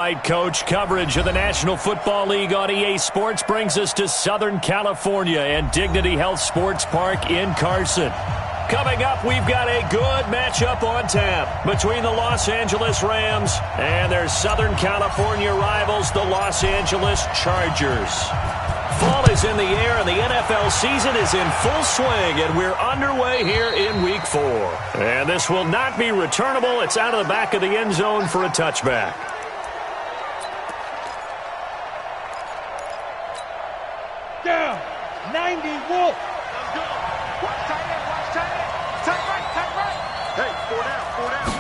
Coach, coverage of the National Football League on EA Sports brings us to Southern California and Dignity Health Sports Park in Carson. Coming up, we've got a good matchup on tap between the Los Angeles Rams and their Southern California rivals, the Los Angeles Chargers. Fall is in the air and the NFL season is in full swing, and we're underway here in Week 4. And this will not be returnable. It's out of the back of the end zone for a touchback. Down, 90, Wolf. Let's go. Watch tight end, Tight right. Hey, four down.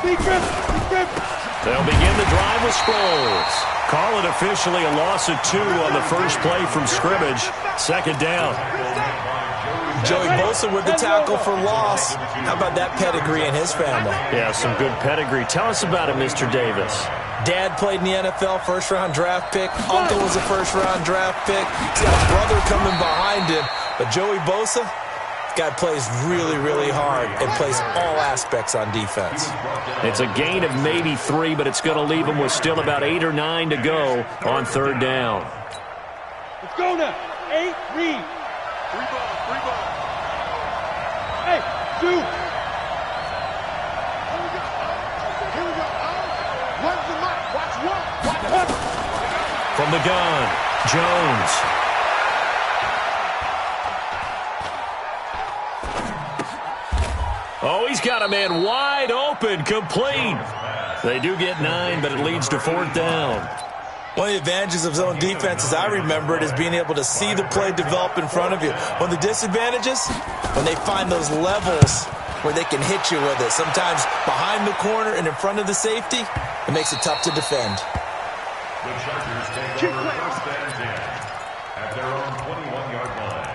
Big grip. They'll begin the drive with Sproles. Call it officially a loss of 2 on the first play from scrimmage. Second down. Joey Bosa with the tackle for loss. How about that pedigree in his family? Yeah, some good pedigree. Tell us about it, Mr. Davis. Dad played in the NFL, first-round draft pick. Uncle was a first-round draft pick. He's got a brother coming behind him. But Joey Bosa, guy plays really, really hard and plays all aspects on defense. It's a gain of maybe 3, but it's going to leave him with still about 8 or 9 to go on third down. Let's go now. 8, read. 3 ball. Hey, 2. Here we go. What's the mic? Watch 1. From the gun, Jones. Oh, he's got a man wide open, complete. They do get 9, but it leads to fourth down. One of the advantages of zone defense, as I remember it, is being able to see the play develop in front of you. One of the disadvantages, when they find those levels where they can hit you with it, sometimes behind the corner and in front of the safety, it makes it tough to defend. The Chargers take over first and 10 at their own 21-yard line.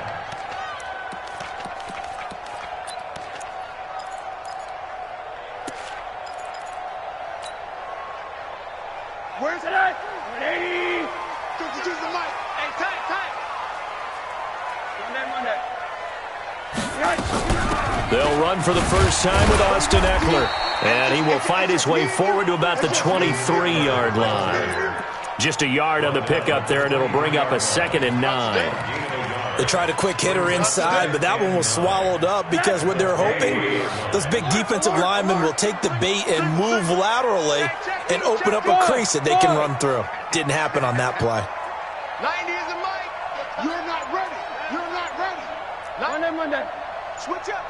Where's it at? 180. Don't use the mic. Hey, tight. They'll run for the first time with Austin Eckler. And he will fight his way forward to about the 23-yard line. Just a yard on the pickup there, and it'll bring up a 2nd and 9. They tried a quick hitter inside, but that one was swallowed up because what they're hoping, those big defensive linemen will take the bait and move laterally and open up a crease that they can run through. Didn't happen on that play. 90 is the mic. You're not ready. Monday. Switch up.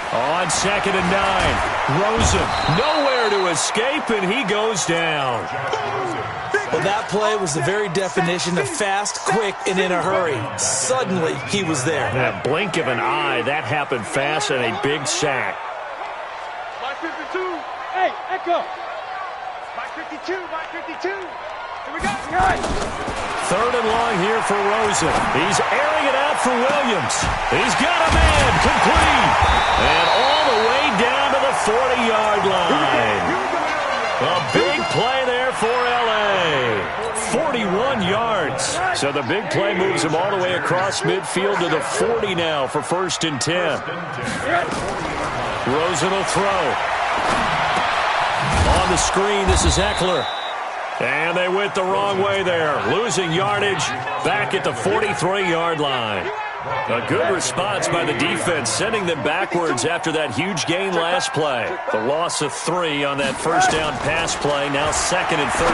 On 2nd and 9, Rosen nowhere to escape, and he goes down. Well, that play was the very definition of fast, quick, and in a hurry. Suddenly, he was there. That blink of an eye, that happened fast, and a big sack. My 52. Hey, Echo. My 52. Here we go. Third and long here for Rosen. He's airing it out for Williams. He's got a man, complete. And all the way down to the 40-yard line. A big play there for L.A. 41 yards. So the big play moves him all the way across midfield to the 40 now for 1st and 10. Rosen will throw. On the screen, this is Eckler. And they went the wrong way there, losing yardage back at the 43-yard line. A good response by the defense, sending them backwards after that huge gain last play. The loss of 3 on that first down pass play, now 2nd and 13.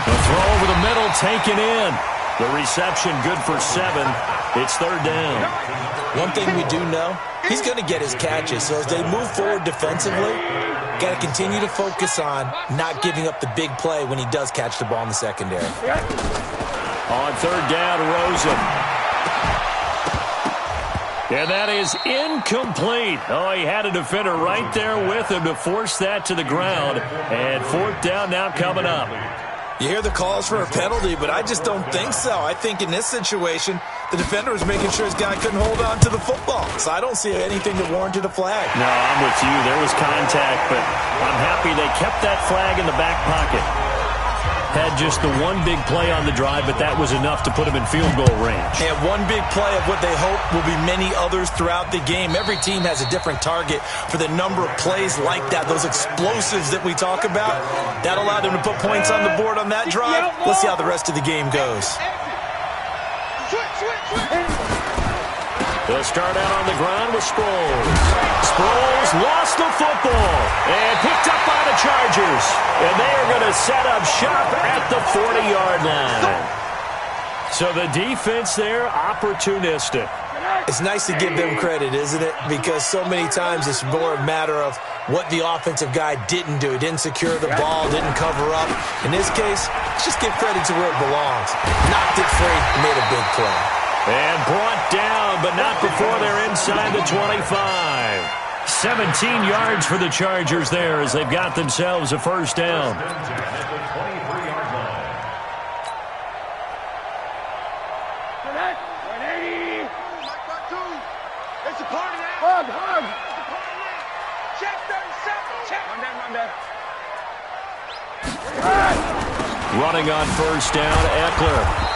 The throw over the middle, taken in. The reception good for 7. It's third down. One thing we do know, he's going to get his catches. So as they move forward defensively, got to continue to focus on not giving up the big play when he does catch the ball in the secondary. On third down, Rosen. And that is incomplete. Oh, he had a defender right there with him to force that to the ground. And fourth down now coming up. You hear the calls for a penalty, but I just don't think so. I think in this situation, the defender was making sure his guy couldn't hold on to the football. So I don't see anything that warranted a flag. No, I'm with you. There was contact, but I'm happy they kept that flag in the back pocket. Had just the one big play on the drive, but that was enough to put him in field goal range. And one big play of what they hope will be many others throughout the game. Every team has a different target for the number of plays like that, those explosives that we talk about. That allowed them to put points on the board on that drive. Let's see how the rest of the game goes. They'll start out on the ground with Sproles. Sproles lost the football and picked up by the Chargers. And they are going to set up shop at the 40-yard line. So the defense there, opportunistic. It's nice to give them credit, isn't it? Because so many times it's more a matter of what the offensive guy didn't do. He didn't secure the ball, didn't cover up. In this case, let's just give credit to where it belongs. Knocked it free, made a big play. And brought down, but not before they're inside the 25. 17 yards for the Chargers there as they've got themselves a first down. Running on first down, Eckler.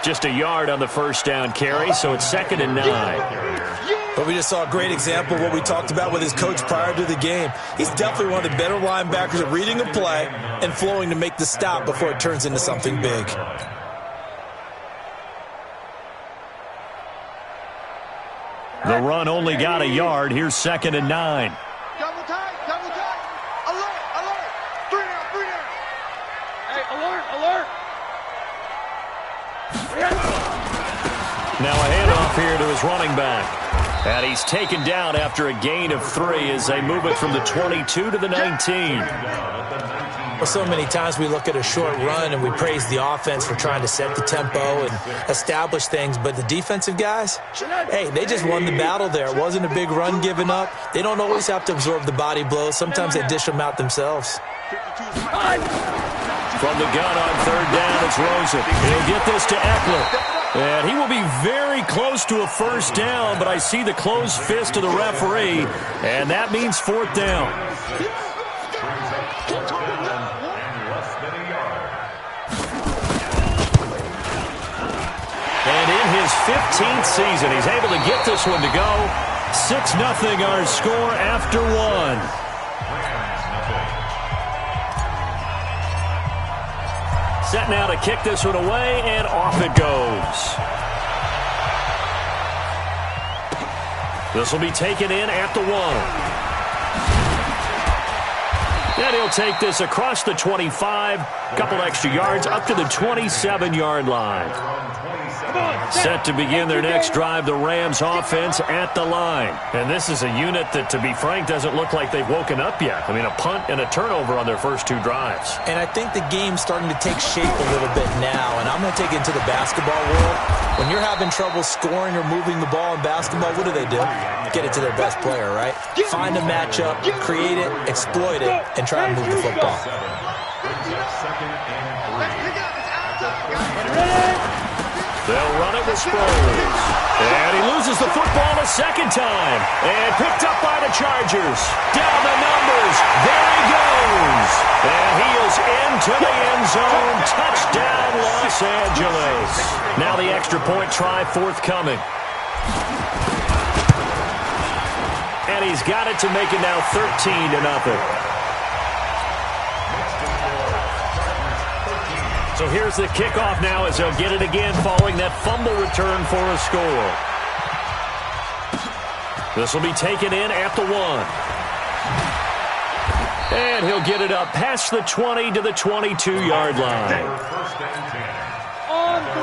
Just a yard on the first down carry, so it's 2nd and 9. But we just saw a great example of what we talked about with his coach prior to the game. He's definitely one of the better linebackers at reading a play and flowing to make the stop before it turns into something big. The run only got a yard. Here's 2nd and 9. Double tight, double tight. Alert, alert. 3 down, 3 down. Hey, alert, alert. Now a handoff here to his running back. And he's taken down after a gain of 3 as they move it from the 22 to the 19. Well, so many times we look at a short run and we praise the offense for trying to set the tempo and establish things. But the defensive guys, hey, they just won the battle there. It wasn't a big run given up. They don't always have to absorb the body blows. Sometimes they dish them out themselves. From the gun on 3rd down, it's Rosen. He'll get this to Eckler. And he will be very close to a first down, but I see the closed fist of the referee, and that means 4th down. And in his 15th season, he's able to get this one to go. 6-0 our score after 1. Set now to kick this one away, and off it goes. This will be taken in at the 1. And he'll take this across the 25, couple extra yards, up to the 27-yard line. Set to begin their next drive, the Rams offense at the line. And this is a unit that, to be frank, doesn't look like they've woken up yet. I mean, a punt and a turnover on their first 2 drives. And I think the game's starting to take shape a little bit now. And I'm going to take it into the basketball world. When you're having trouble scoring or moving the ball in basketball, what do? Get it to their best player, right? Find a matchup, create it, exploit it, and try and move the football. They'll run it with Sproles. And he loses the football a second time. And picked up by the Chargers. Down the numbers. There he goes. And he is into the end zone. Touchdown, Los Angeles. Now the extra point try forthcoming. And he's got it to make it now 13-0. So here's the kickoff now as they'll get it again following that fumble return for a score. This will be taken in at the 1. And he'll get it up past the 20 to the 22-yard line.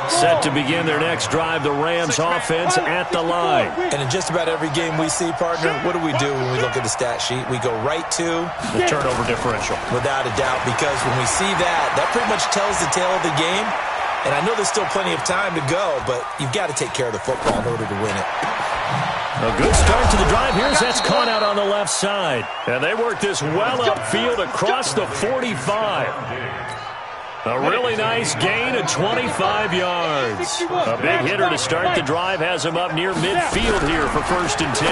Set to begin their next drive, the Rams offense at the line. And in just about every game we see, partner, what do we do when we look at the stat sheet? We go right to the turnover differential. Without a doubt, because when we see that, that pretty much tells the tale of the game. And I know there's still plenty of time to go, but you've got to take care of the football in order to win it. A good start to the drive. Here's that's caught out on the left side. And they work this well upfield across the 45. A really nice gain of 25 yards. A big hitter to start the drive has him up near midfield here for 1st and 10.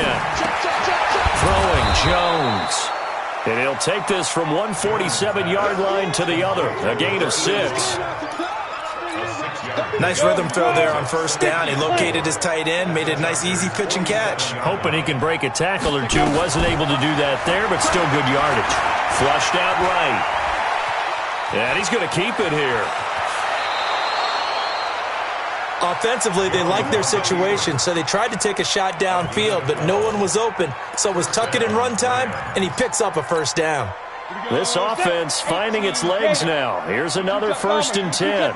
Throwing Jones. And he'll take this from 147-yard line to the other. A gain of 6. Nice rhythm throw there on first down. He located his tight end, made a nice easy pitch and catch. Hoping he can break a tackle or two. Wasn't able to do that there, but still good yardage. Flushed out right. And he's going to keep it here. Offensively, they liked their situation, so they tried to take a shot downfield, but no one was open. So it was tuck it in run time, and he picks up a first down. This offense finding its legs now. Here's another 1st and 10.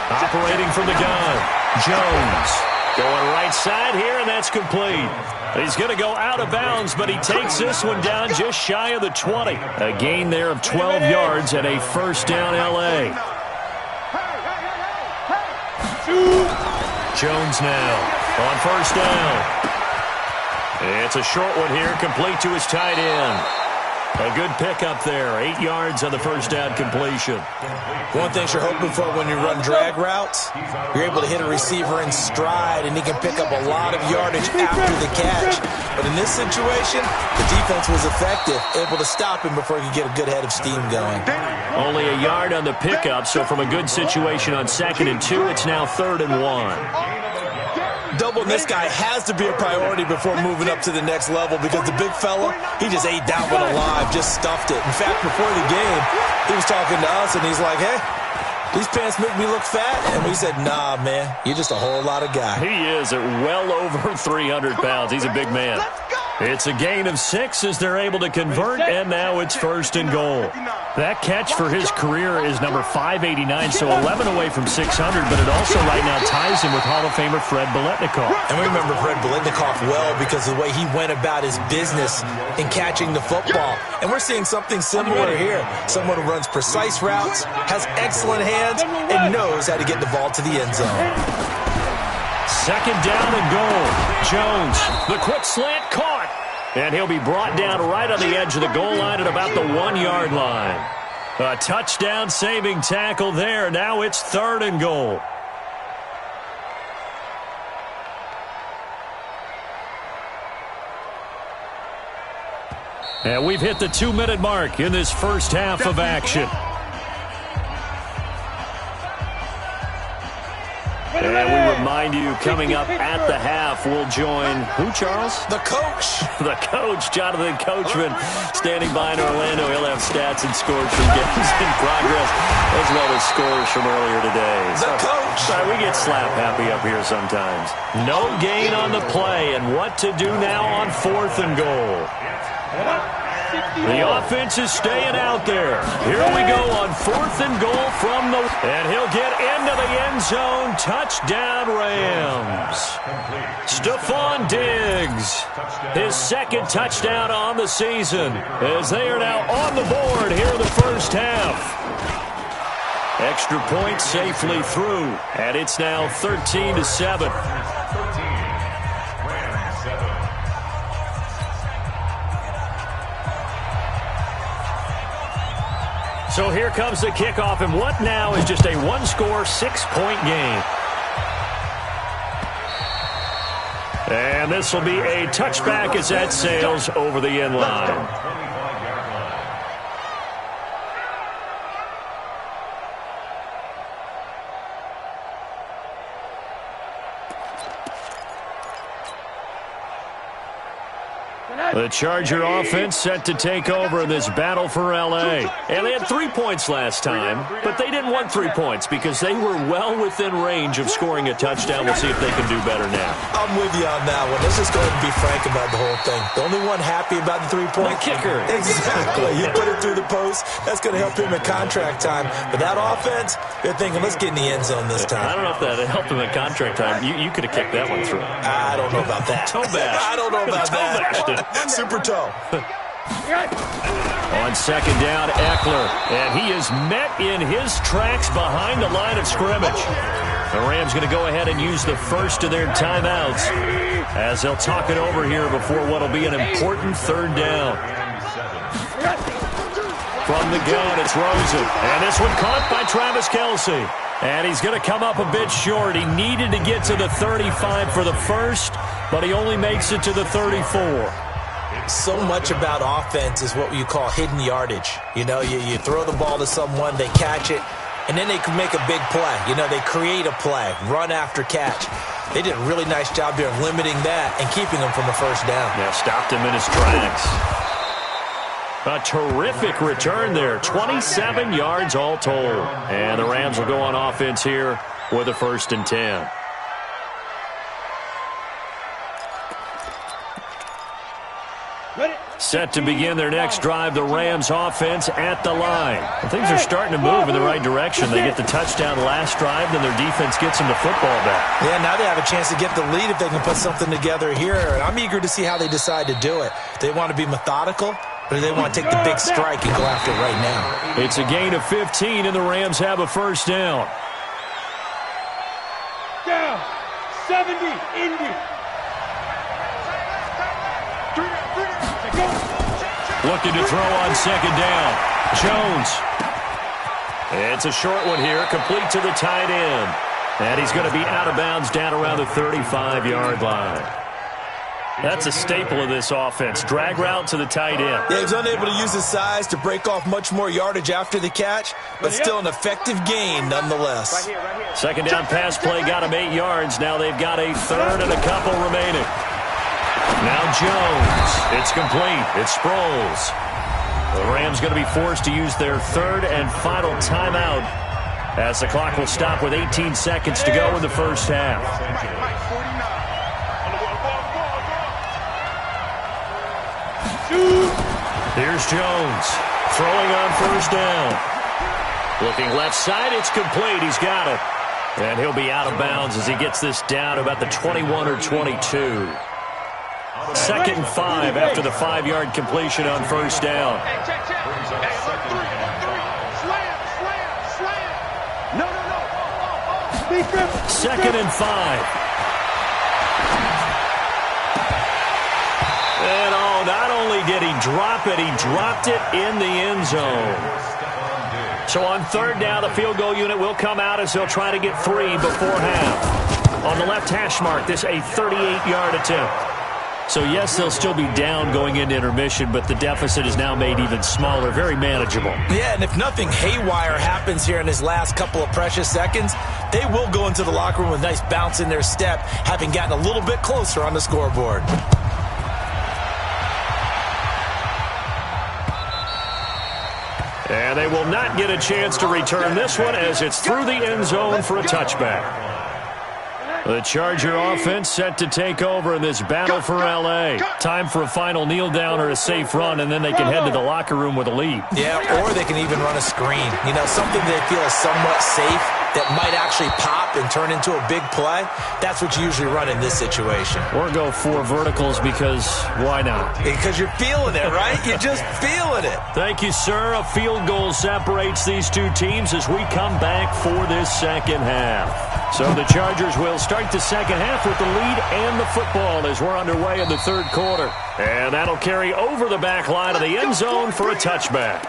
Operating from the gun. Jones going right side here, and that's complete. He's going to go out of bounds, but he takes this one down just shy of the 20. A gain there of 12 yards and a first down L.A. Jones now on first down. It's a short one here, complete to his tight end. A good pickup there, 8 yards on the first down completion. One thing you're hoping for when you run drag routes, you're able to hit a receiver in stride, and he can pick up a lot of yardage after the catch. But in this situation, the defense was effective, able to stop him before he could get a good head of steam going. Only a yard on the pickup, so from a good situation on 2nd and 2, it's now 3rd and 1. Doubling this guy has to be a priority before moving up to the next level because the big fella, he just ate that one alive, just stuffed it. In fact, before the game, he was talking to us, and he's like, hey, these pants make me look fat. And we said, nah, man, you're just a whole lot of guy. He is at well over 300 pounds. He's a big man. It's a gain of 6 as they're able to convert, and now it's 1st and goal. That catch for his career is number 589, so 11 away from 600, but it also right now ties him with Hall of Famer Fred Biletnikoff. And we remember Fred Biletnikoff well because of the way he went about his business in catching the football. And we're seeing something similar here. Someone who runs precise routes, has excellent hands, and knows how to get the ball to the end zone. 2nd down and goal. Jones, the quick slant caught. And he'll be brought down right on the edge of the goal line at about the 1-yard line. A touchdown-saving tackle there. Now it's 3rd and goal. And we've hit the 2-minute mark in this first half of action. And we remind you, coming up at the half, we'll join who, Charles? The coach. The coach, Jonathan Coachman, standing by in Orlando. He'll have stats and scores from games in progress, as well as scores from earlier today. The coach. Sorry, we get slap happy up here sometimes. No gain on the play, and what to do now on 4th and goal. The offense is staying out there. Here we go on 4th and goal from the... And he'll get into the end zone. Touchdown, Rams. Stephon Diggs, his 2nd touchdown on the season, as they are now on the board here in the first half. Extra point safely through, and it's now 13-7. So here comes the kickoff, and what now is just a 1-score, 6-point game. And this will be a touchback as that sails over the end line. The Charger offense set to take over in this battle for L.A. And they had 3 points last time, but they didn't want 3 points because they were well within range of scoring a touchdown. We'll see if they can do better now. I'm with you on that one. Let's just go ahead and be frank about the whole thing. The only one happy about the 3-point kicker. Exactly. You put it through the post. That's going to help him in contract time. But that offense, they're thinking, let's get in the end zone this time. I don't know if that helped him in contract time. You could have kicked that one through. I don't know about that. Toe bash. I don't know about that. Super toe. On 2nd down, Eckler, and he is met in his tracks behind the line of scrimmage. The Rams going to go ahead and use the first of their timeouts as they'll talk it over here before what will be an important 3rd down. From the gun, it's Rosen, and this one caught by Travis Kelce. And he's going to come up a bit short. He needed to get to the 35 for the first, but he only makes it to the 34. So much about offense is what you call hidden yardage. You know, you throw the ball to someone, they catch it, and then they can make a big play. You know, they create a play, run after catch. They did a really nice job there of limiting that and keeping him from a first down. Yeah, stopped him in his tracks. A terrific return there. 27 yards all told. And the Rams will go on offense here with a 1st and 10. Set to begin their next drive, the Rams offense at the line. Well, things are starting to move in the right direction. They get the touchdown last drive, then their defense gets them the football back. Yeah, now they have a chance to get the lead if they can put something together here. I'm eager to see how they decide to do it. They want to be methodical, or do they want to take the big strike and go after it right now? It's a gain of 15, and the Rams have a 1st down. Down. 70, Indy. Looking to throw on 2nd down. Jones. It's a short one here, complete to the tight end. And he's going to be out of bounds down around the 35-yard line. That's a staple of this offense. Drag route to the tight end. Yeah, he's unable to use his size to break off much more yardage after the catch, but still an effective gain nonetheless. 2nd down pass play got him 8 yards. Now they've got a 3rd and a couple remaining. Now Jones. It's complete. It's Sproles. The Rams going to be forced to use their 3rd and final timeout as the clock will stop with 18 seconds to go in the first half. Here's Jones throwing on 1st down. Looking left side. It's complete. He's got it. And he'll be out of bounds as he gets this down about the 21 or 22. 2nd and 5 after the 5-yard completion on 1st down. Second and 5. And not only did he drop it, he dropped it in the end zone. So on 3rd down, the field goal unit will come out as they'll try to get 3 before half. On the left hash mark, this a 38-yard attempt. So, yes, they'll still be down going into intermission, but the deficit is now made even smaller, very manageable. Yeah, and if nothing haywire happens here in his last couple of precious seconds, they will go into the locker room with a nice bounce in their step, having gotten a little bit closer on the scoreboard. And they will not get a chance to return this one as it's through the end zone for a touchback. The Charger offense set to take over in this battle for L.A. Time for a final kneel down or a safe run, and then they can head to the locker room with a lead. Yeah, or they can even run a screen. You know, something they feel is somewhat safe that might actually pop and turn into a big play. That's what you usually run in this situation. Or go 4 verticals because why not? Because you're feeling it, right? You're just feeling it. Thank you, sir. A field goal separates these two teams as we come back for this second half. So the Chargers will start the second half with the lead and the football as we're underway in the 3rd quarter. And that'll carry over the back line of the end zone for a touchback.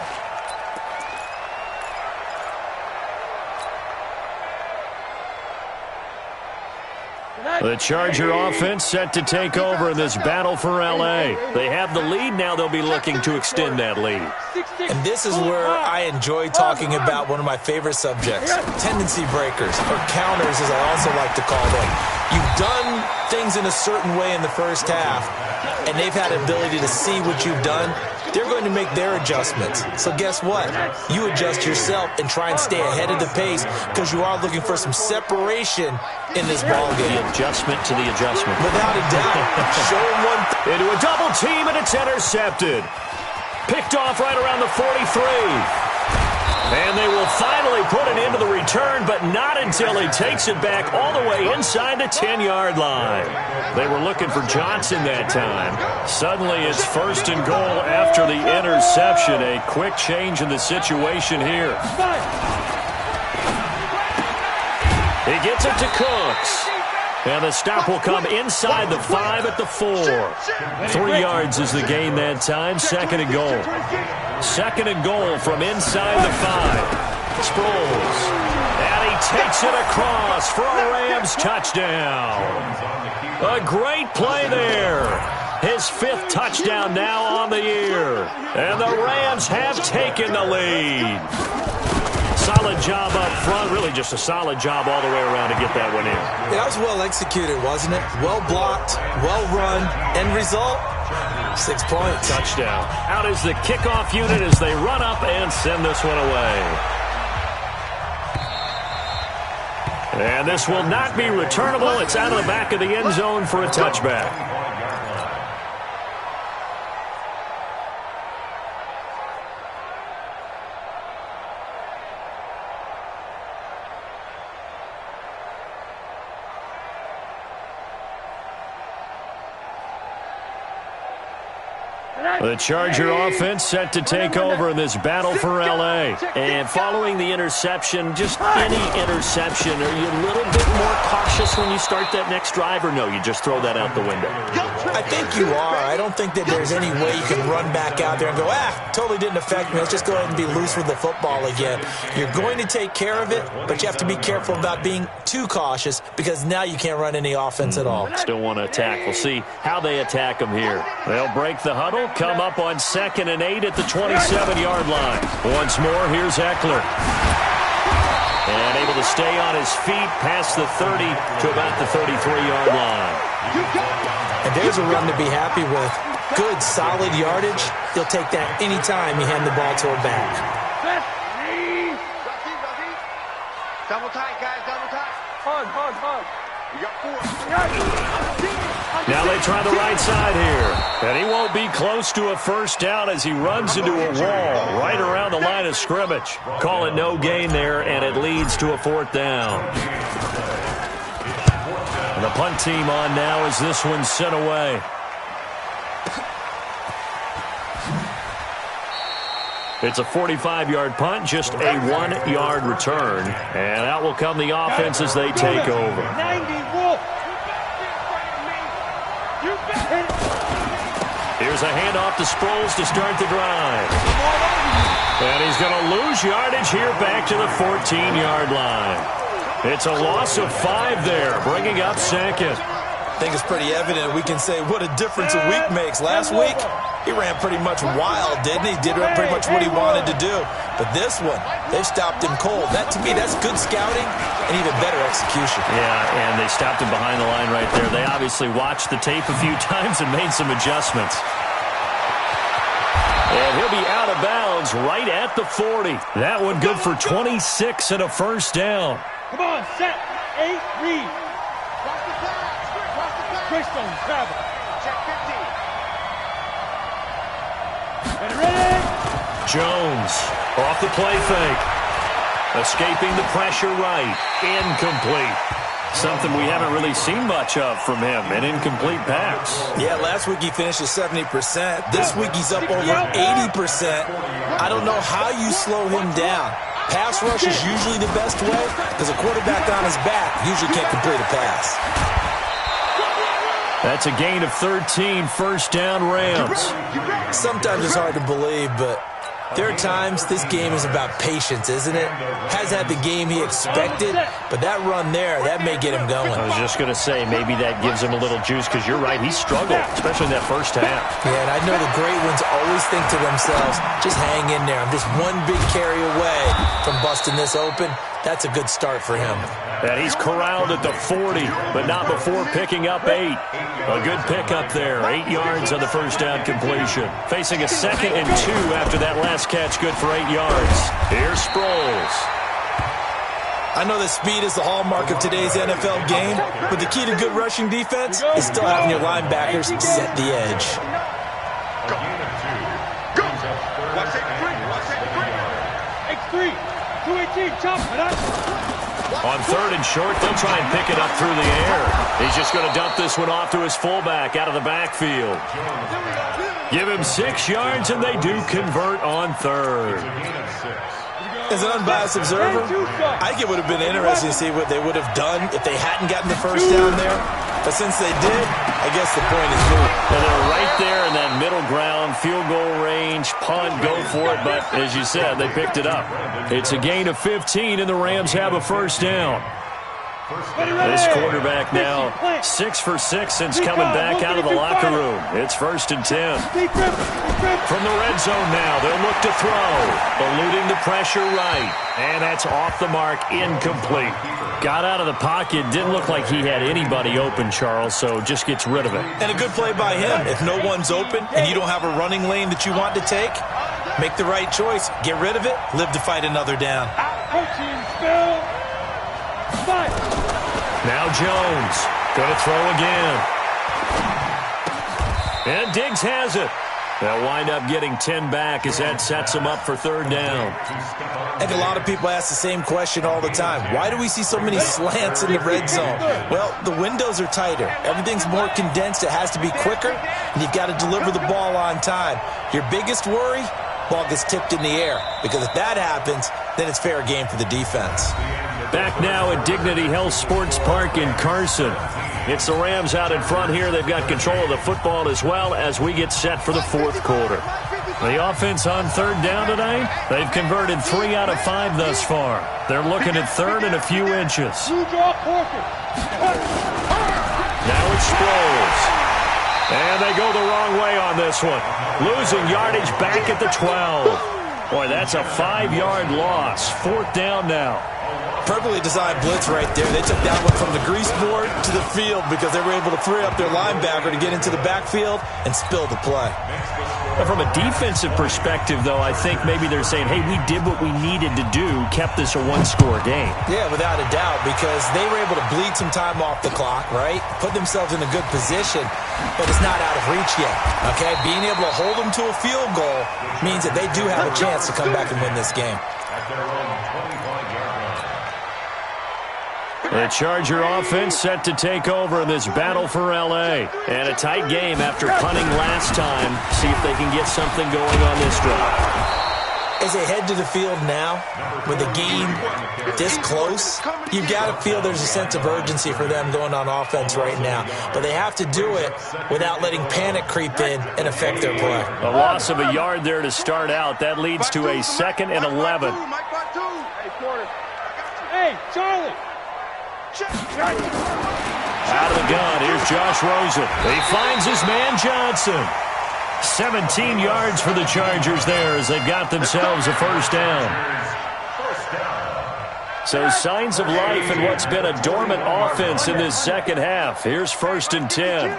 The Charger offense set to take over in this battle for L.A. They have the lead. Now they'll be looking to extend that lead. And this is where I enjoy talking about one of my favorite subjects, tendency breakers, or counters as I also like to call them. You've done things in a certain way in the first half, and they've had the ability to see what you've done. They're going to make their adjustments. So guess what? You adjust yourself and try and stay ahead of the pace because you are looking for some separation in this ball game. The adjustment to the adjustment. Without a doubt. Show them one. Into a double team, and it's intercepted. Picked off right around the 43. And they will finally put it into the return, but not until he takes it back all the way inside the 10-yard line. They were looking for Johnson that time. Suddenly it's 1st and goal after the interception. A quick change in the situation here. He gets it to Cooks. And the stop will come inside the 5 at the 4. 3 yards is the gain that time. 2nd and goal. 2nd and goal from inside the 5. Sproles. And he takes it across for a Rams touchdown. A great play there. His 5th touchdown now on the year. And the Rams have taken the lead. Solid job up front. Really just a solid job all the way around to get that one in. That was well executed, wasn't it? Well blocked, well run. End result, 6 points. Touchdown. Out is the kickoff unit as they run up and send this one away. And this will not be returnable. It's out of the back of the end zone for a touchback. The Charger offense set to take over in this battle for L.A. And following the interception, just any interception, are you a little bit more cautious when you start that next drive, or no, you just throw that out the window? I think you are. I don't think that there's any way you can run back out there and go, totally didn't affect me. Let's just go ahead and be loose with the football again. You're going to take care of it, but you have to be careful about being too cautious because now you can't run any offense at all. Still want to attack. We'll see how they attack them here. They'll break the huddle, come up on 2nd and 8 at the 27-yard line. Once more, here's Eckler. And able to stay on his feet past the 30 to about the 33-yard line. And there's a run to be happy with. Good, solid yardage. He'll take that anytime you hand the ball to a back. Double tight, guys, double tight. Hard. You got 4. Now they try the right side here. And he won't be close to a first down as he runs into a wall right around the line of scrimmage. Call it no gain there, and it leads to a 4th down. And the punt team on now as this one's sent away. It's a 45-yard punt, just a 1-yard return. And out will come the offense as they take over. 90 Wolf. Here's a handoff to Sproles to start the drive. And he's going to lose yardage here back to the 14-yard line. It's a loss of 5 there, bringing up 2nd. I think it's pretty evident. We can say what a difference a week makes. Last week, he ran pretty much wild, didn't he? Did pretty much what he wanted to do. But this one, they've stopped him cold. That, to me, that's good scouting and even better execution. Yeah, and they stopped him behind the line right there. They obviously watched the tape a few times and made some adjustments. And he'll be out of bounds right at the 40. That one good for 26 and a first down. Come on, set. 8, read. Crystal, travel. Check 15. Get ready. Jones off the play fake. Escaping the pressure right. Incomplete. Something we haven't really seen much of from him, an incomplete pass. Yeah, last week he finished at 70%. This week he's up over 80%. I don't know how you slow him down. Pass rush is usually the best way because a quarterback on his back usually can't complete a pass. That's a gain of 13, first down Rams. Sometimes it's hard to believe, but there are times this game is about patience, isn't it? Has had the game he expected, but that run there, that may get him going. I was just going to say, maybe that gives him a little juice because you're right, he struggled, especially in that first half. Yeah, and I know the great ones always think to themselves, just hang in there. I'm just one big carry away from busting this open. That's a good start for him. And he's corralled at the 40, but not before picking up 8. A good pickup there, 8 yards on the first down completion. Facing a 2nd and 2 after that last catch, good for 8 yards. Here's Sproles. I know that speed is the hallmark of today's NFL game, but the key to good rushing defense is still having your linebackers set the edge. Go. Watch that 3. X3. 218, chop it up. On 3rd and short, they'll try and pick it up through the air. He's just going to dump this one off to his fullback out of the backfield. Give him 6 yards, and they do convert on 3rd. As an unbiased observer, I think it would have been interesting to see what they would have done if they hadn't gotten the first down there. But since they did, I guess the point is moot. And they're right there in that middle ground, field goal range, punt, go for it. But as you said, they picked it up. It's a gain of 15, and the Rams have a first down. This quarterback now 6 for 6 since coming back out of the locker room. It's 1st and 10. From the red zone now, they'll look to throw. Eluding the pressure right. And that's off the mark, incomplete. Got out of the pocket, didn't look like he had anybody open, Charles, so just gets rid of it. And a good play by him. If no one's open and you don't have a running lane that you want to take, make the right choice. Get rid of it, live to fight another down. Now Jones, going to throw again. And Diggs has it. They'll wind up getting 10 back as that sets them up for 3rd down. I think a lot of people ask the same question all the time. Why do we see so many slants in the red zone? Well, the windows are tighter. Everything's more condensed. It has to be quicker, and you've got to deliver the ball on time. Your biggest worry? Ball gets tipped in the air, because if that happens, then it's fair game for the defense. Back now at Dignity Health Sports Park in Carson. It's the Rams out in front here. They've got control of the football as well as we get set for the 4th quarter. The offense on 3rd down tonight, they've converted 3 out of 5 thus far. They're looking at 3rd and a few inches. Now it's Sproles. And they go the wrong way on this one. Losing yardage back at the 12. Boy, that's a 5-yard loss. 4th down now. Perfectly designed blitz right there. They took that one from the grease board to the field because they were able to free up their linebacker to get into the backfield and spill the play. But from a defensive perspective, though, I think maybe they're saying, hey, we did what we needed to do, kept this a 1-score game. Yeah, without a doubt, because they were able to bleed some time off the clock, right? Put themselves in a good position, but it's not out of reach yet, okay? Being able to hold them to a field goal means that they do have a chance to come back and win this game. The Charger offense set to take over in this battle for L.A. And a tight game after punting last time. See if they can get something going on this drive. As they head to the field now, with the game this close, you've got to feel there's a sense of urgency for them going on offense right now. But they have to do it without letting panic creep in and affect their play. A loss of a yard there to start out. That leads to a 2nd and 11. Hey, Charlie. Out of the gun, here's Josh Rosen. He finds his man Johnson. 17 yards for the Chargers there as they've got themselves a 1st down. So signs of life in what's been a dormant offense in this 2nd half. Here's 1st and 10.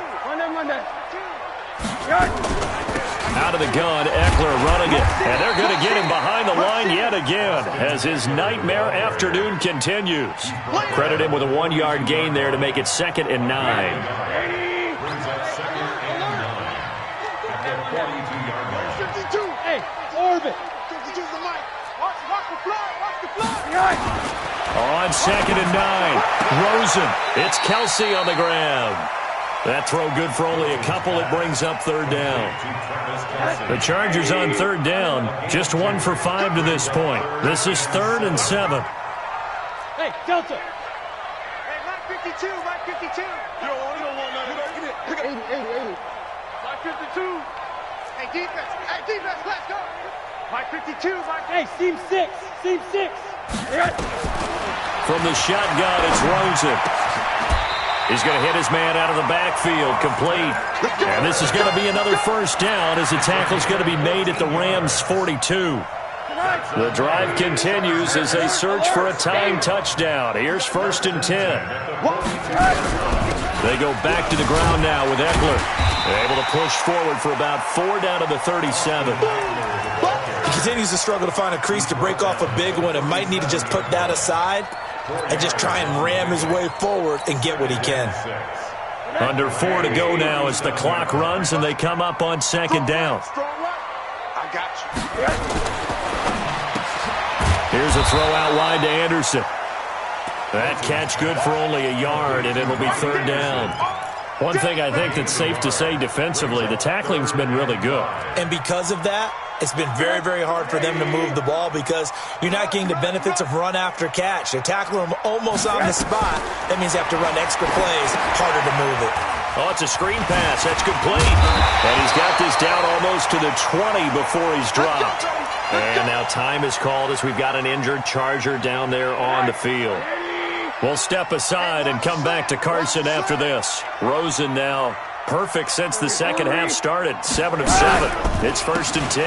Out of the gun, Eckler running it. And they're going to get him behind the line yet again as his nightmare afternoon continues. Credit him with a 1-yard gain there to make it 2nd and 9. Hey, Orbit. On 2nd and 9, Rosen. It's Kelsey on the grab. That throw good for only a couple. It brings up 3rd down. The Chargers on 3rd down, just 1 for 5 to this point. This is 3rd and 7. Hey, Delta. Hey, Mike 52, Mike 52. You don't want nothing. 80. Mike 52. Hey, defense, let's go. Mike 52, Mike. Hey, seam 6. From the shotgun, it's Rosen. He's going to hit his man out of the backfield, complete. And this is going to be another 1st down as the tackle's going to be made at the Rams' 42. The drive continues as they search for a tying touchdown. Here's 1st and 10. They go back to the ground now with Eckler. They're able to push forward for about 4 down to the 37. He continues to struggle to find a crease to break off a big one and might need to just put that aside and just try and ram his way forward and get what he can. Under 4 to go now as the clock runs and they come up on 2nd down. I got you. Here's a throw out wide to Anderson. That catch good for only a yard, and it'll be 3rd down. One thing I think that's safe to say defensively, the tackling's been really good. And because of that, it's been very, very hard for them to move the ball because you're not getting the benefits of run after catch. They're tackling them almost on the spot. That means they have to run extra plays, harder to move it. Oh, it's a screen pass. That's complete. And he's got this down almost to the 20 before he's dropped. And now time is called as we've got an injured Charger down there on the field. We'll step aside and come back to Carson after this. Rosen now perfect since the second half started. 7 of 7. It's 1st and 10.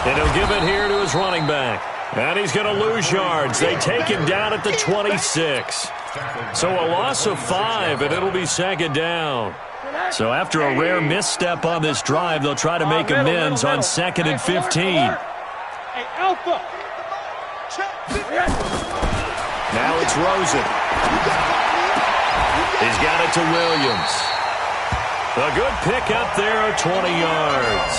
And he'll give it here to his running back. And he's going to lose yards. They take him down at the 26. So a loss of 5, and it'll be 2nd down. So after a rare misstep on this drive, they'll try to make amends on 2nd and 15. Hey, Alpha. Now it's Rosen. He's got it to Williams. A good pickup there of 20 yards.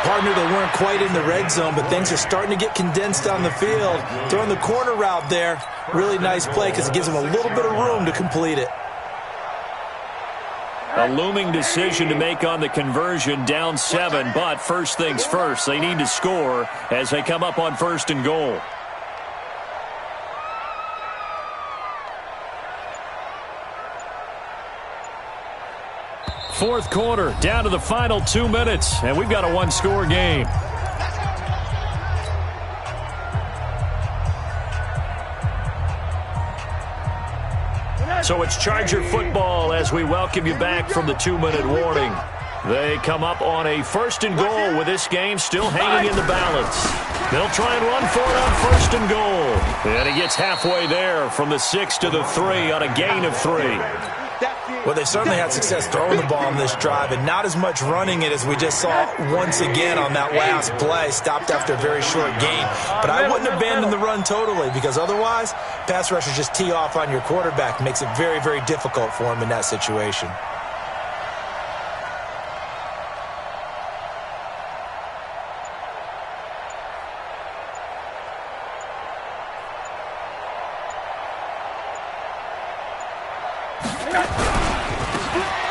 Partner, they weren't quite in the red zone, but things are starting to get condensed on the field. Throwing the corner route there, really nice play because it gives them a little bit of room to complete it. A looming decision to make on the conversion, down 7, but first things first, they need to score as they come up on 1st and goal. Fourth quarter, down to the final 2 minutes, and we've got a one-score game. So it's Charger football as we welcome you back from the 2-minute warning. They come up on a 1st and goal with this game still hanging in the balance. They'll try and run for it on 1st and goal. And he gets halfway there from the 6 to the 3 on a gain of 3. Well, they certainly had success throwing the ball on this drive and not as much running it as we just saw once again on that last play. Stopped after a very short gain. But I wouldn't abandon the run totally because otherwise, pass rushers just tee off on your quarterback. Makes it very, very difficult for him in that situation.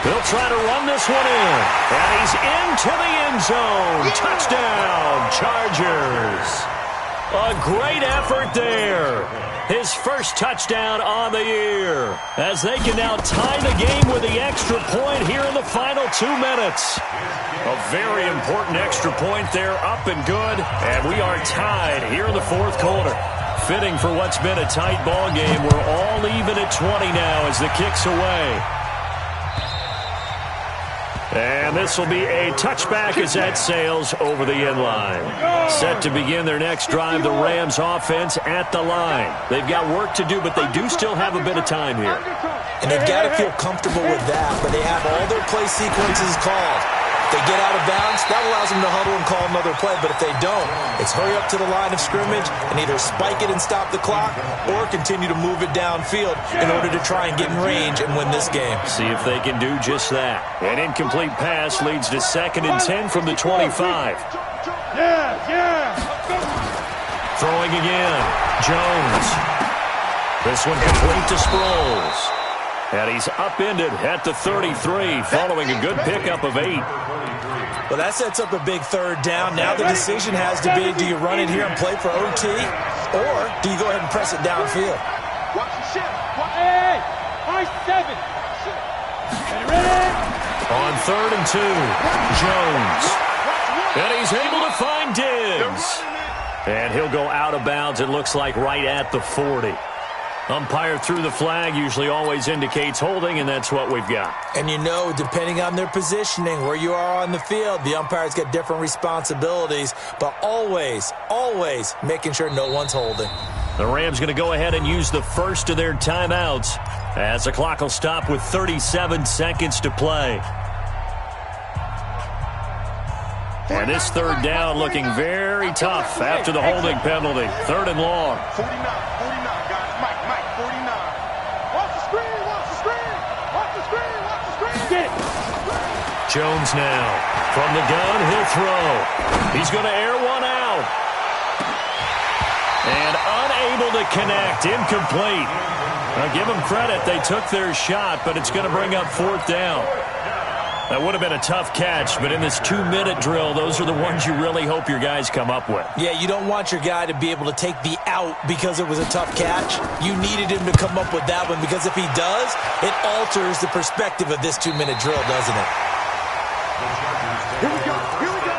They'll try to run this one in. And he's into the end zone. Touchdown, Chargers. A great effort there. His first touchdown on the year. As they can now tie the game with the extra point here in the final 2 minutes. A very important extra point there, up and good. And we are tied here in the fourth quarter. Fitting for what's been a tight ball game. We're all even at 20 now as the kick's away. And this will be a touchback as that sails over the end line. Set to begin their next drive, the Rams offense at the line. They've got work to do, but they do still have a bit of time here. And they've got to feel comfortable with that, but they have all their play sequences called. If they get out of bounds, that allows them to huddle and call another play, but if they don't, it's hurry up to the line of scrimmage and either spike it and stop the clock or continue to move it downfield in order to try and get in range and win this game. See if they can do just that. An incomplete pass leads to 2nd and 10 from the 25. Throwing again. Jones. This one complete to Sproles. And he's upended at the 33 following a good pickup of 8. Well, that sets up a big third down. Now the decision has to be, do you run it here and play for OT, or do you go ahead and press it downfield? Watch the shit. Hey, high 7. Ready? On 3rd and 2, Jones. And he's able to find Diggs. And he'll go out of bounds, it looks like, right at the 40. Umpire threw the flag, usually always indicates holding, and that's what we've got. And you know, depending on their positioning, where you are on the field, the umpires get different responsibilities, but always, always making sure no one's holding. The Rams going to go ahead and use the first of their timeouts as the clock will stop with 37 seconds to play. And this third down looking very tough after the holding penalty. 3rd and long. 49, guys. Mike, 49. Watch the screen, watch the screen. Watch the screen, watch the screen. Get it. Jones now. From the gun, he'll throw. He's going to air one out. And unable to connect. Incomplete. Now, give them credit. They took their shot, but it's going to bring up 4th down. That would have been a tough catch, but in this 2-minute drill, those are the ones you really hope your guys come up with. Yeah, you don't want your guy to be able to take the out because it was a tough catch. You needed him to come up with that one because if he does, it alters the perspective of this 2-minute drill, doesn't it? Here we go. Here we go.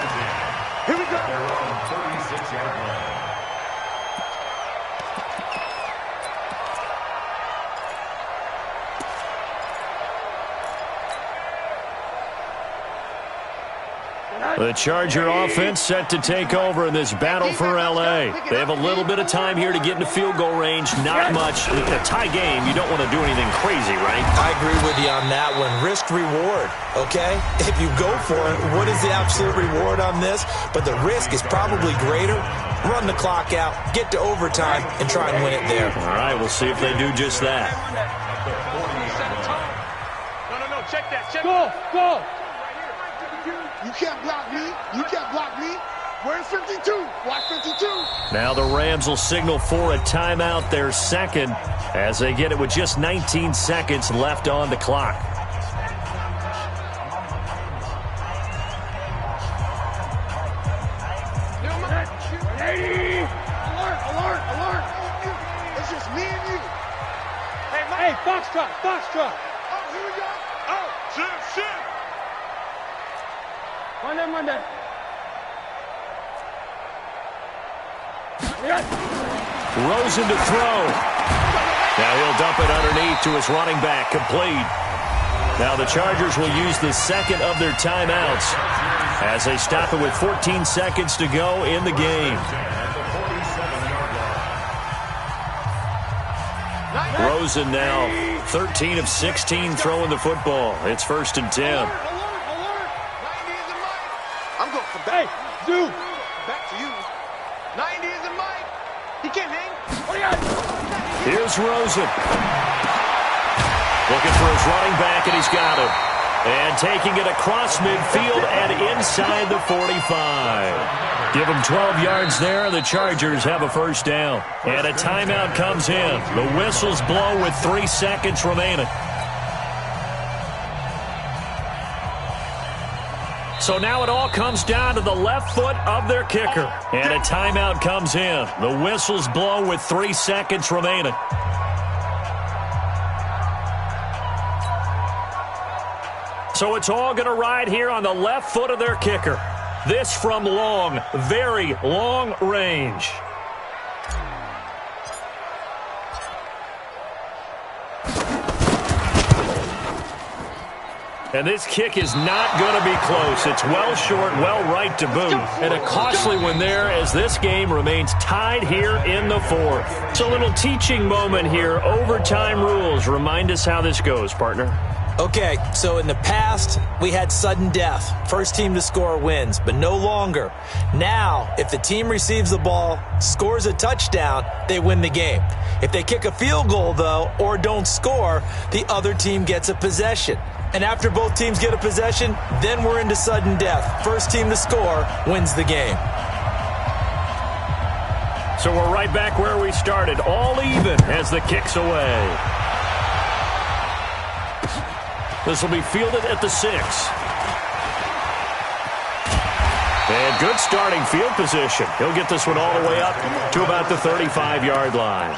Here we go. Their own 36-yard line. The Charger offense set to take over in this battle for L.A. They have a little bit of time here to get into field goal range. Not much. In a tie game, you don't want to do anything crazy, right? I agree with you on that one. Risk-reward, okay? If you go for it, what is the absolute reward on this? But the risk is probably greater. Run the clock out, get to overtime, and try and win it there. All right, we'll see if they do just that. No, check that. Check Go. You can't block me. You can't block me. Where's 52? Watch 52. Now the Rams will signal for a timeout, their second, as they get it with just 19 seconds left on the clock. Alert. It's just me and you. Hey, Foxtrot. Oh, here we go. Oh, shit. Monday. Rosen to throw. Now he'll dump it underneath to his running back, complete. Now the Chargers will use the second of their timeouts as they stop it with 14 seconds to go in the game. Rosen now 13 of 16 throwing the football. It's 1st and 10. Alert. 90 isn't mine. I'm going for back. Hey, Zoo. Back to you. 90 isn't mine. He can't hang. What do you got? Here's Rosen. Looking for his running back, and he's got him. And taking it across midfield and inside the 45. Give them 12 yards there. The Chargers have a 1st down. And a timeout comes in. The whistles blow with 3 seconds remaining. So now it all comes down to the left foot of their kicker. And a timeout comes in. The whistles blow with 3 seconds remaining. So it's all going to ride here on the left foot of their kicker. This from long, very long range. And this kick is not going to be close. It's well short, well right to boot. And a costly one there as this game remains tied here in the 4th. It's a little teaching moment here. Overtime rules. Remind us how this goes, partner. Okay, so in the past, we had sudden death. First team to score wins, but no longer. Now, if the team receives the ball, scores a touchdown, they win the game. If they kick a field goal, though, or don't score, the other team gets a possession. And after both teams get a possession, then we're into sudden death. First team to score wins the game. So we're right back where we started, all even as the kick's away. This will be fielded at the 6. And good starting field position. He'll get this one all the way up to about the 35-yard line.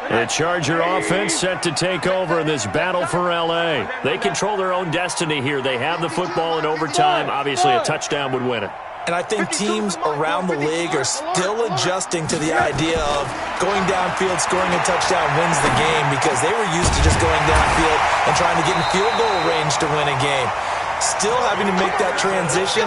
The Charger offense set to take over in this battle for L.A. They control their own destiny here. They have the football in overtime. Obviously, a touchdown would win it. And I think teams around the league are still adjusting to the idea of going downfield, scoring a touchdown wins the game because they were used to just going downfield and trying to get in field goal range to win a game. Still having to make that transition.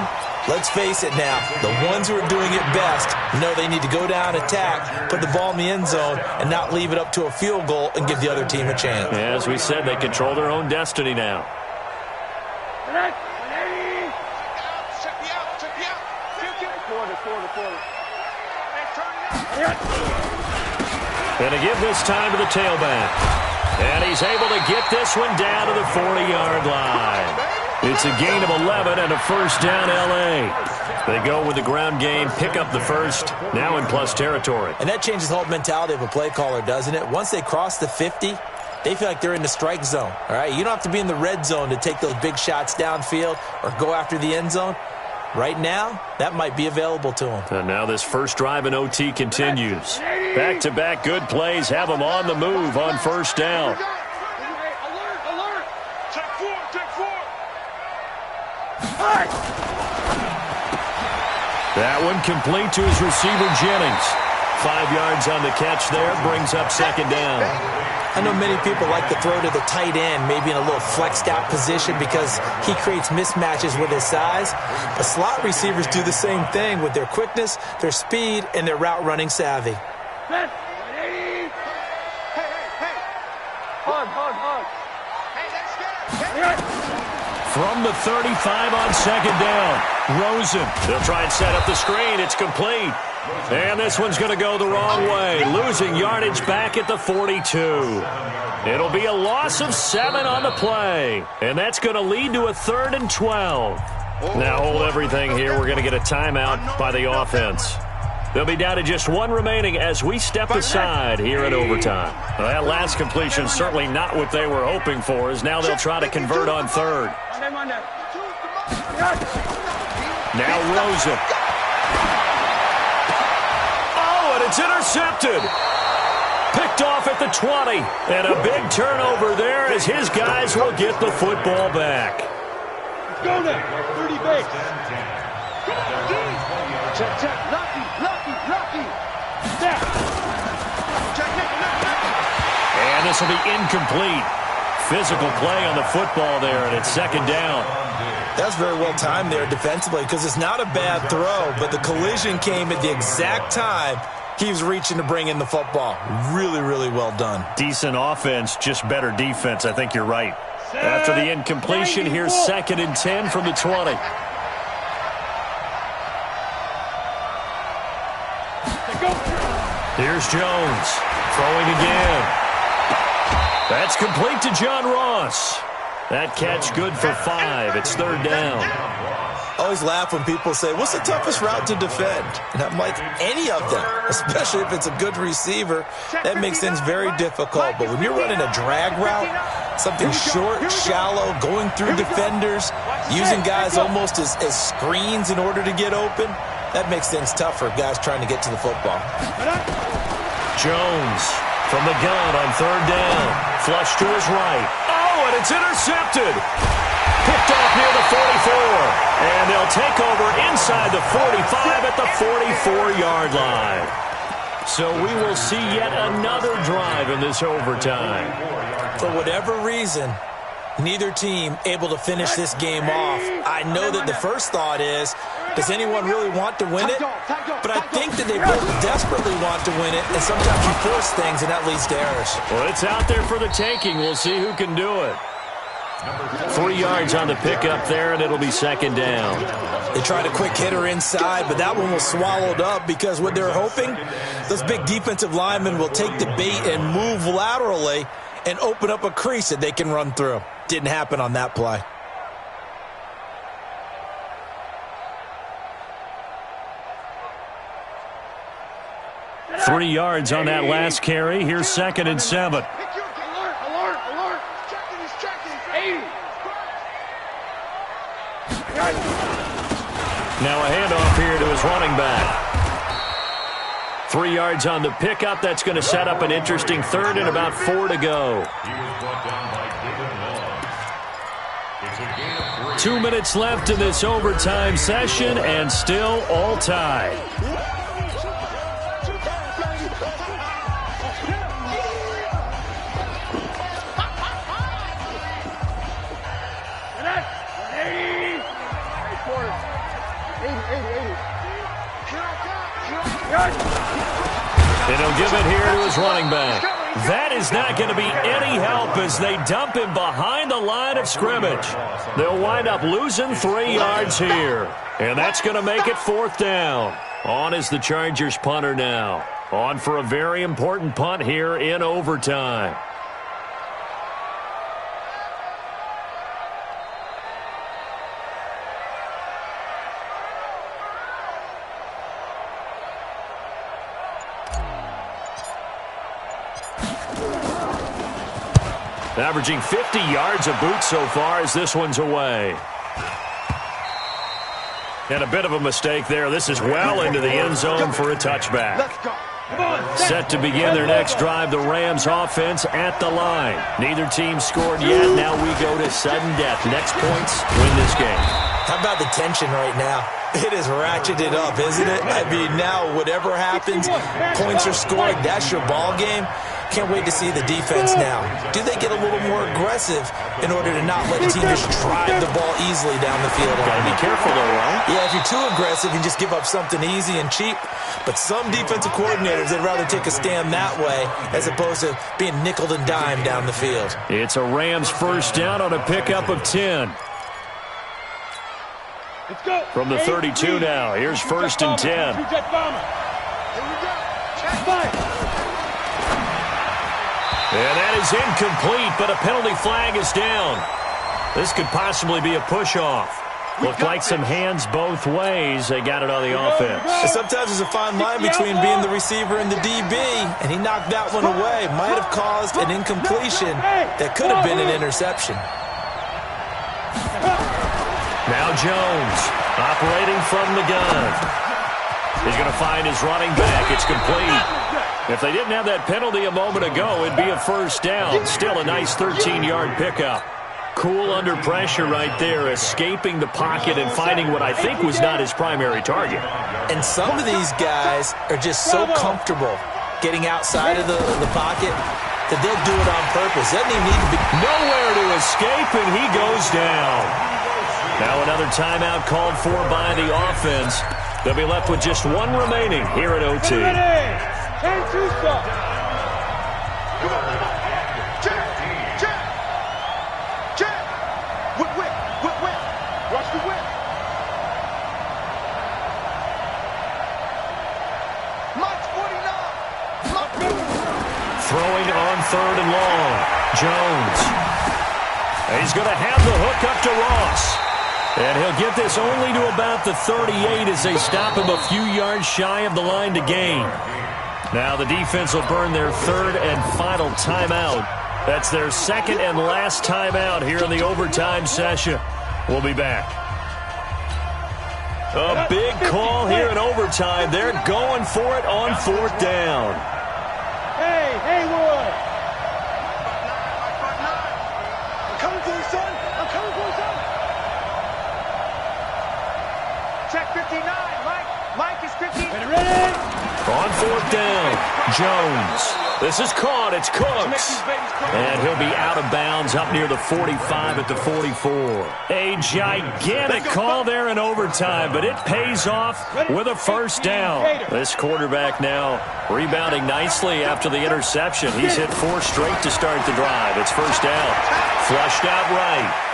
Let's face it now, the ones who are doing it best know they need to go down, attack, put the ball in the end zone, and not leave it up to a field goal and give the other team a chance. As we said, they control their own destiny now. Going to give this time to the tailback. And he's able to get this one down to the 40-yard line. It's a gain of 11 and a first down, L.A. They go with the ground game, pick up the first, now in plus territory. And that changes the whole mentality of a play caller, doesn't it? Once they cross the 50, they feel like they're in the strike zone, all right? You don't have to be in the red zone to take those big shots downfield or go after the end zone. Right now, that might be available to them. And now this first drive in OT continues. Back-to-back good plays have them on the move on first down. That one complete to his receiver, Jennings. 5 yards on the catch there, brings up second down. I know many people like to throw to the tight end, maybe in a little flexed out position because he creates mismatches with his size. But slot receivers do the same thing with their quickness, their speed, and their route running savvy. Hey. Hard. Hey, let's get it. From the 35 on second down, Rosen. They'll try and set up the screen. It's complete. And this one's going to go the wrong way, losing yardage back at the 42. It'll be a loss of 7 on the play, and that's going to lead to a 3rd and 12. Now hold everything here. We're going to get a timeout by the offense. They'll be down to just 1 remaining as we step aside here in overtime. Well, that last completion certainly not what they were hoping for, as now they'll try to convert on 3rd. Now Rosen. Oh, and it's intercepted. Picked off at the 20. And a big turnover there as his guys will get the football back. Go now. 30 base. Check. Lucky. Snap. And this will be incomplete. Physical play on the football there, and it's second down. That's very well timed there defensively because it's not a bad throw, but the collision came at the exact time he was reaching to bring in the football. Really, really well done. Decent offense, just better defense. I think you're right. After the incompletion, here's 2nd and 10 from the 20. Here's Jones, throwing again. That's complete to John Ross. That catch good for 5. It's 3rd down. I always laugh when people say, what's the toughest route to defend? And I'm like, any of them, especially if it's a good receiver. That makes things very difficult. But when you're running a drag route, something short, shallow, going through defenders, using guys almost as screens in order to get open, that makes things tough for guys trying to get to the football. Jones from the gun on 3rd down. Flush to his right. Oh, and it's intercepted. Picked off near the 44. And they'll take over inside the 45 at the 44-yard line. So we will see yet another drive in this overtime. For whatever reason, neither team able to finish this game off. I know that the first thought is, does anyone really want to win it? But I think that they both desperately want to win it, and sometimes you force things, and that leads to errors. Well, it's out there for the taking. We'll see who can do it. 3 yards on the pickup there, and it'll be 2nd down. They tried a quick hitter inside, but that one was swallowed up because what they're hoping, those big defensive linemen will take the bait and move laterally and open up a crease that they can run through. Didn't happen on that play. Three yards on that last carry. Here's 2nd and 7. Alert. Checking. 80. Now a handoff here to his running back. 3 yards on the pickup. That's going to set up an interesting 3rd and about 4 to go. 2 minutes left in this overtime session, and still all tied. And he'll give it here to his running back. That is not going to be any help as they dump him behind the line of scrimmage. They'll wind up losing 3 yards here. And that's going to make it 4th down. On is the Chargers punter now. On for a very important punt here in overtime. Averaging 50 yards a boot so far as this one's away. And a bit of a mistake there. This is well into the end zone for a touchback. Let's go. Set to begin their next drive, the Rams offense at the line. Neither team scored yet. Now we go to sudden death. Next points win this game. How about the tension right now? It is ratcheted up, isn't it? I mean, now whatever happens, points are scored. That's your ball game. Can't wait to see the defense now. Do they get a little more aggressive in order to not let the team just drive the ball easily down the field? Gotta be careful though, right? Yeah, if you're too aggressive, you just give up something easy and cheap. But some defensive coordinators, they'd rather take a stand that way as opposed to being nickel and dime down the field. It's a Rams first down on a pickup of 10. Let's go. From the 32 now, here's first and 10. Here we go. Check. And that is incomplete, but a penalty flag is down. This could possibly be a push-off. Looked like some hands both ways. They got it on the offense. And sometimes there's a fine line between being the receiver and the DB, and he knocked that one away. Might have caused an incompletion that could have been an interception. Now Jones, operating from the gun. He's going to find his running back. It's complete. If they didn't have that penalty a moment ago, it'd be a first down. Still a nice 13-yard pickup. Cool under pressure right there, escaping the pocket and finding what I think was not his primary target. And some of these guys are just so comfortable getting outside of the pocket that they'll do it on purpose. Doesn't even need to be nowhere to escape, and he goes down. Now another timeout called for by the offense. They'll be left with just one remaining here at OT. Watch the whip. Mike's 49. Throwing on third and long. Jones. He's going to have the hook up to Ross. And he'll get this only to about the 38 as they stop him a few yards shy of the line to gain. Now the defense will burn their third and final timeout. That's their second and last timeout here in the overtime session. We'll be back. A big call here in overtime. They're going for it on fourth down. Hey, Haywood. I'm coming for you, son. I'm coming for you, son. Check 59. Mike is 15. Ready? On fourth down, Jones. This is caught. It's Cooks. And he'll be out of bounds up near the 45 at the 44. A gigantic call there in overtime, but it pays off with a first down. This quarterback now rebounding nicely after the interception. He's hit 4 straight to start the drive. It's first down. Flushed out right.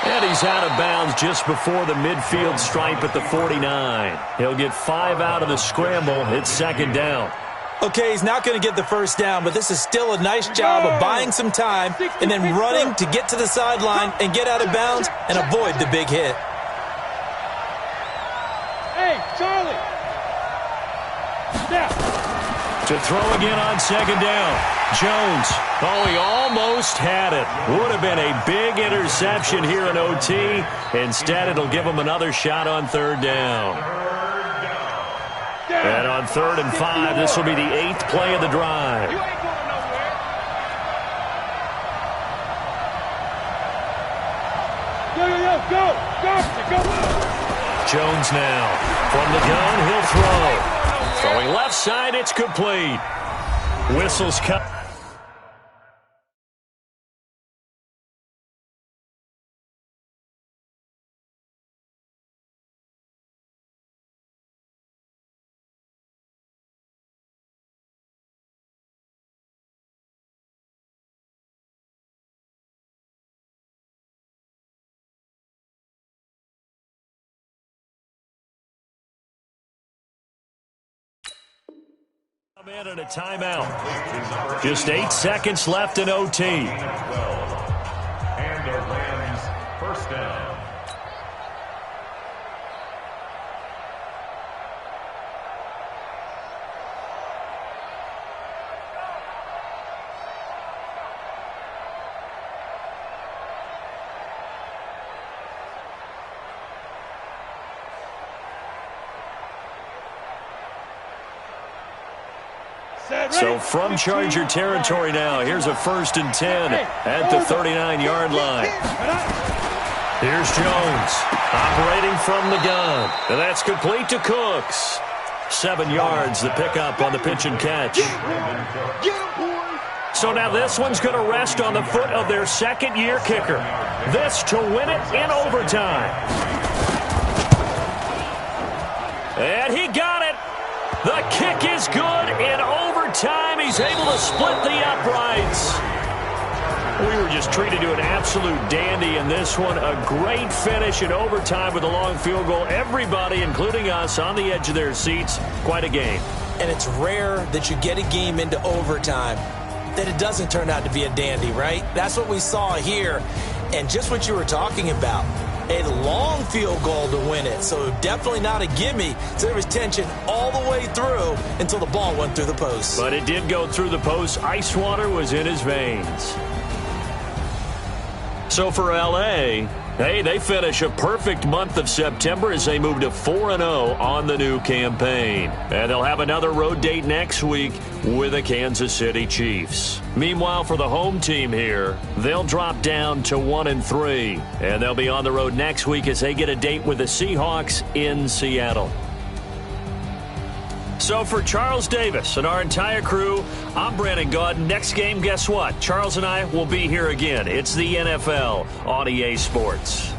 And he's out of bounds just before the midfield stripe at the 49. He'll get 5 out of the scramble. It's second down. Okay, he's not going to get the first down, but this is still a nice job of buying some time and then running to get to the sideline and get out of bounds and avoid the big hit. Hey, Charlie. Step. To throw again on second down. Jones. Oh, he almost had it. Would have been a big interception here in OT. Instead, it'll give him another shot on third down. And on 3rd and 5, this will be the 8th play of the drive. You ain't going nowhere. Go. Jones now. From the gun, he'll throw. Throwing left side, it's complete. Whistles cut. In and a timeout. Just 8 seconds left in OT. And the Rams first down. So from Charger territory now, here's a 1st and 10 at the 39-yard line. Here's Jones operating from the gun. And that's complete to Cooks. 7 yards, the pickup on the pitch and catch. So now this one's going to rest on the foot of their second-year kicker. This to win it in overtime. And he got it. The kick is good in overtime. He's able to split the uprights. We were just treated to an absolute dandy in this one. A great finish in overtime with a long field goal. Everybody, including us, on the edge of their seats. Quite a game. And it's rare that you get a game into overtime that it doesn't turn out to be a dandy, right? That's what we saw here. And just what you were talking about, a long field goal to win it. So definitely not a gimme. So there was tension all the way through until the ball went through the post. But it did go through the post. Ice water was in his veins. So for L.A., hey, they finish a perfect month of September as they move to 4-0 on the new campaign. And they'll have another road date next week with the Kansas City Chiefs. Meanwhile, for the home team here, they'll drop down to 1-3. And they'll be on the road next week as they get a date with the Seahawks in Seattle. So for Charles Davis and our entire crew, I'm Brandon Gaudin. Next game, guess what? Charles and I will be here again. It's the NFL on EA Sports.